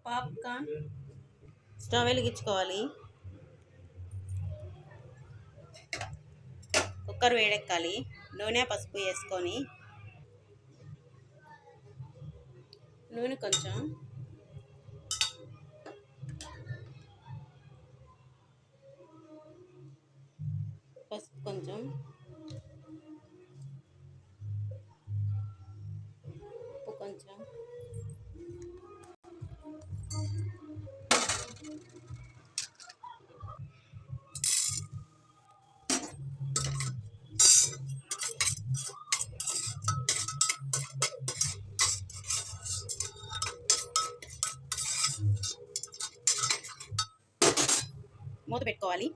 Popcorn stove వెలిగించుకోవాలి. Cooker వేడెక్కాలి. నూనె పసుపు వేసుకొని నూనె కొంచెం పసుపు కొంచెం ఉప్పు కొంచెం మూత పెట్టుకోవాలి.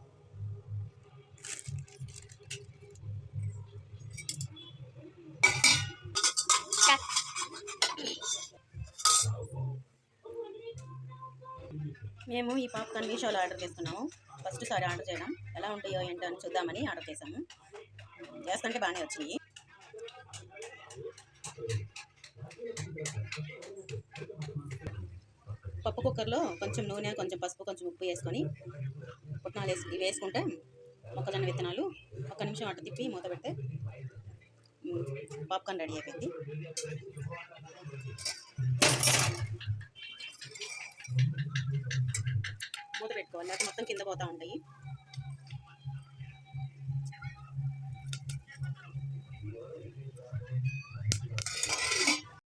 మేము ఈ పాప్కార్న్ మీషోలో ఆర్డర్ చేస్తున్నాము. ఫస్ట్ సారి ఆర్డర్ చేయడం, ఎలా ఉంటాయో ఏంటో అని చూద్దామని ఆర్డర్ చేసాము. చేస్తుంటే బాగానే వచ్చినాయి. పప్పు కుక్కర్లో కొంచెం నూనె, కొంచెం పసుపు, కొంచెం ఉప్పు వేసుకొని పుట్నాలు వేసుకుంటే మొక్కజొన్న విత్తనాలు 1 నిమిషం అటు తిప్పి మూత పెడితే పాప్కార్న్ రెడీ అయిపోయింది. మూత పెట్టుకోవాలి, లేకపోతే మొత్తం కింద పోతూ ఉంటాయి.